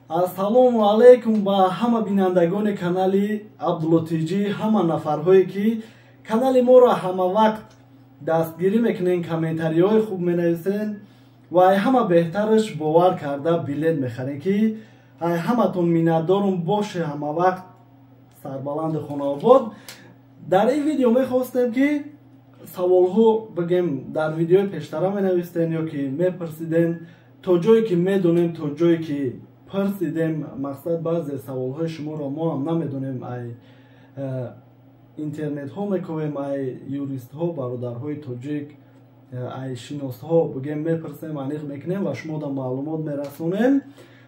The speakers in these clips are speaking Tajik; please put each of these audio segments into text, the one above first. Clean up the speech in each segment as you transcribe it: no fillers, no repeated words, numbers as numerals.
Ассалому алайкум ба ҳама бинандагони канали Абдуллотиҷӣ, ҳама нафарҳое ки канали моро ҳама вақт дастгирӣ мекунен, комментариҳои хуб менависен ва ай ҳама беҳтараш бовар карда билет мехарен ки ай ҳаматон миннатдорум боше ҳама вақт сарбаланди хонаобод. Дар ин видео мехостем ки саволҳо бигем дар видеои пештара менавистен ё ки мепурсиден то ҷое ки медонем, то ҷое ки пурсидем. Мақсад баъзе саволҳои шуморо мо ҳам намедонем, ай интернетҳо мекувем, ай юристҳо, бародарҳои тоҷик, ай шиносҳо бигем мепурсем, аниқ мекунем ва шумода маълумот мерасонем.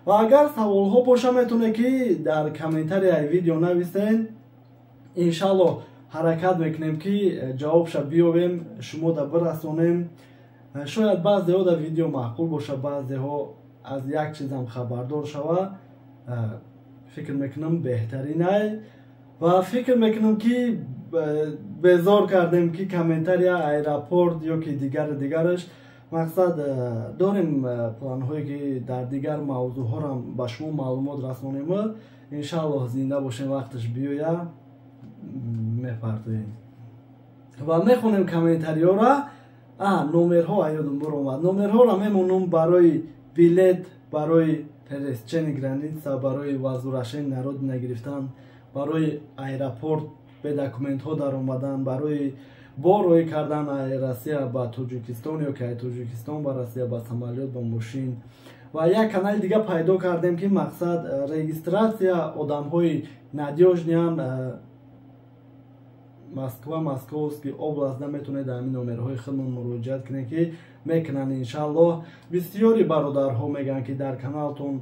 Ва агар саволҳо боша метавонед ки дар комментари ай видео нависен, иншаллоҳ ҳаракат мекунем ки ҷавобша биёбем, шумода бирасонем. Шояд баъзеҳо дар видео маъқул боша, баъзеҳо аз як чизам хабардор шава. Фикр мекунам беҳтарин ай ва фикр мекунам ки безор кардем ки комментария аэропорт ё ки дигараш. Мақсад дорем планҳое ки дар дигар мавзӯъҳоро ба шумо маълумот расонем. Иншаллоҳ зинда бошем, вақташ биёя мепартоем ва мехонем комментариҳоро. Номерҳо аёдам биромад. Номерҳоро мемонам барои билет, барои пересечени граница, барои возвращение на родина гирифтан, барои аэропорт бе документҳо дар омадан, барои борҳои кардан ай Россия ба Тоҷикистон ё ки ай Тоҷикистон ба Россия, ба самолёт, ба мошин. Ва як канали дига пайдо кардем ки мақсад регистратсия одамҳои надёжнян. Москва, Московский област наметавонед ҳамин номерҳои худмон муроҷиат кунед ки мекунанд. Иншаллоҳ бисёри бародарҳо мегӯянд ки дар каналтон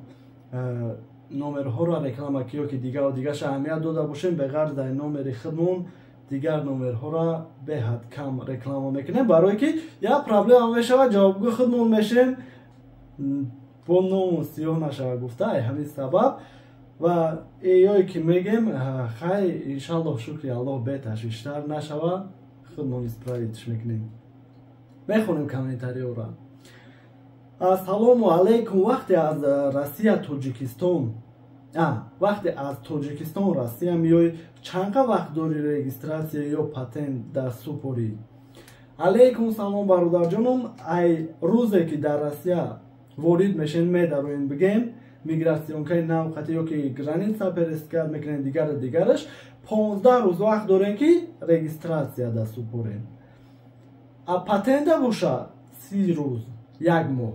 номерҳоро реклама ки ё ки дигаша аҳамият дода бошем, беғарз дар номери худмон дигар номерҳоро беҳад кам реклама мекунем, барое ки як проблема мешавад, ҷавобгӯи худмон мешем, бо ному сиёҳ нашавад гуфта. ҳамин сабаб ва ёе ки мегем хай иншаллоҳ шукри Аллоҳ беташвиштар нашава, худмон исправитш мекунем. мехонем комментариҳоро. Ассалому алайкум. Вақте аз Россия Тоҷикистон Россия миёй, чанқа вақт дори регистратсия ё патент дар супорӣ? Алайкум салом бародарҷонам. Ай рӯзе ки дар Россия ворид мешен, медароем бигем мигратсионкаи навқати ё ки граница пересекат мекунем, дигараш 15 рӯз вақт дорем ки регистратсия да супорем. Патента боша 30 рӯз, як моҳ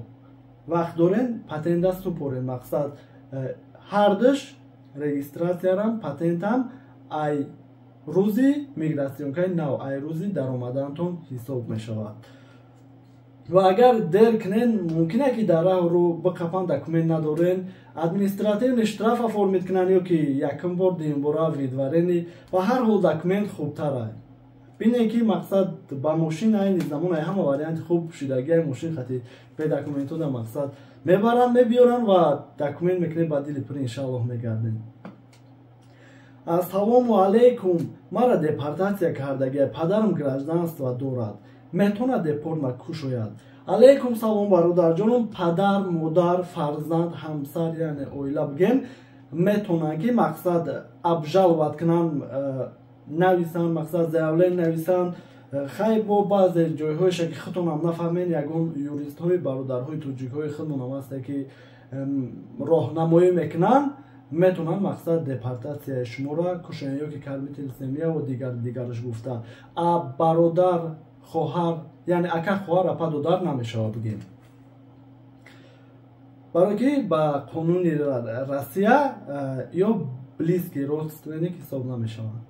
вақт дорем патента супорем. Мақсад ҳардуш регистратсиярам патентам ай рӯзи мигратсионкаи нав, ай рӯзи даромадантон ҳисоб мешавад. ва агар дер кунен, мумкине ки дар раҳ рӯ биқапан, документ надорен, административни штраф оформид кунанд ё ки якум бор, дуюмбора видварени. ва ҳар ҳол документ хубтара. бинем ки мақсад ба мошин айни замон ай ҳама варианти хуб шудагиай мошин хати бе документҳо да мақсад мебаранд, мебиёранд ва документ мекунем, ба дили пур иншаллоҳ мегардем. Ассалому алайкум. Мара депортатсия кардагия, падарам гражданство дорад, метавонад депортма кушояд? Алайкум салом бародарҷонам. Падар, модар, фарзанд, ҳамсар, яъне оила бигем метавонанд ки мақсад обжаловат кунанд, нависанд, мақсад заявление нависанд. хай бо баъзе ҷойҳоеша ки худтон ҳам нафаҳмед, ягон юристҳои бародарҳои тоҷикҳои худмон ҳам ҳаста ки роҳнамоӣ мекунанд, метавонанд мақсад депортатсияи шуморо кушоянд ё ки кармитил семья ва дигараш гуфта. Бародар, хоҳар, яъне ака хоҳар апа додар намешавад бигем, барое ки ба қонуни Россия ё близкий родственник ҳисоб намешавад.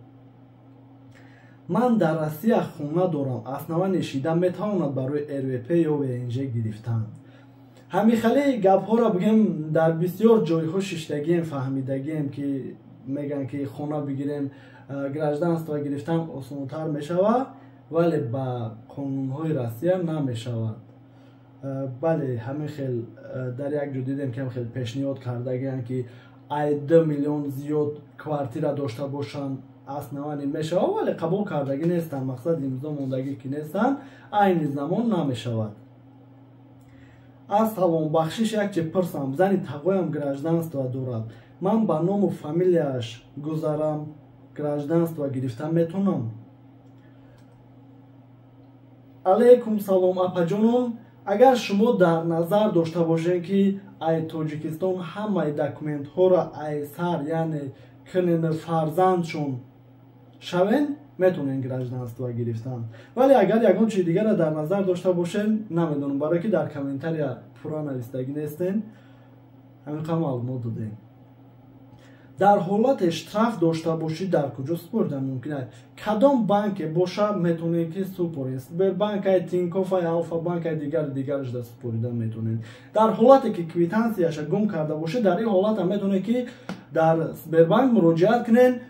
Ман дар Россия хона дорам, основание шида, метавонад барои РВП ё ВНЖ гирифтан? ҳамихале гапҳоро бигем дар бисёр ҷойҳо шиштагием, фаҳмидагием ки мегӯянд ки хона бигирем, гражданство гирифтан осонтар мешавад, вале ба қонунҳои Россия намешавад. бале ҳамин хел дар як ҷо дидем ки ҳамин хел пешниҳод кардагианд ки ай 2 миллион зиёд квартира дошта бошанд, основание мешавад, вале қабул кардагӣ нестанд. Мақсад имзо мондагӣ ки нестанд, айни замон намешавад. аз саломбахшиш якче пирсам, зани тағоям гражданство дорад, ман ба ному фамилияш гузарам, гражданство гирифта метонам? алейкум салом апаҷонум. агар шумо дар назар дошта бошед ки ай тоҷикистон ҳамаи документҳоро ай сар яъне кунин фарзандшон шавен метонен гражданство гирифтан. вале агар ягон чизи дигаро дар назар дошта бошед намедонам, барое ки дар комментария пурра навистагӣ нестен, ҳаминқа маълумот додем. дар ҳолате штраф дошта бошед дар куҷо супорида мумкин аст? кадом банке боша метонед ки супоред? Сбербанк, ай Тинькофф, ай Алфа-банк, ай дигарашда супорида метонед. дар ҳолате ки квитансияша гум карда бошед, дар ин ҳолата метонед ки дар Сбербанк муроҷиат кунед,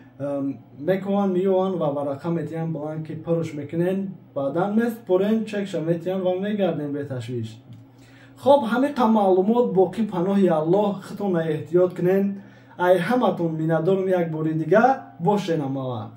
мекунанд миёванд ва варақа метиҳанд бланки пурш мекунед, баъдан месупорен, чекша метиҳанд ва мегардем беташвиш. хоб ҳамиқа маълумот боқӣ паноҳи Аллоҳ, худтонро эҳтиёт кунед. ай ҳаматон миннатдорам, як бори дига бошед ҳама вақт.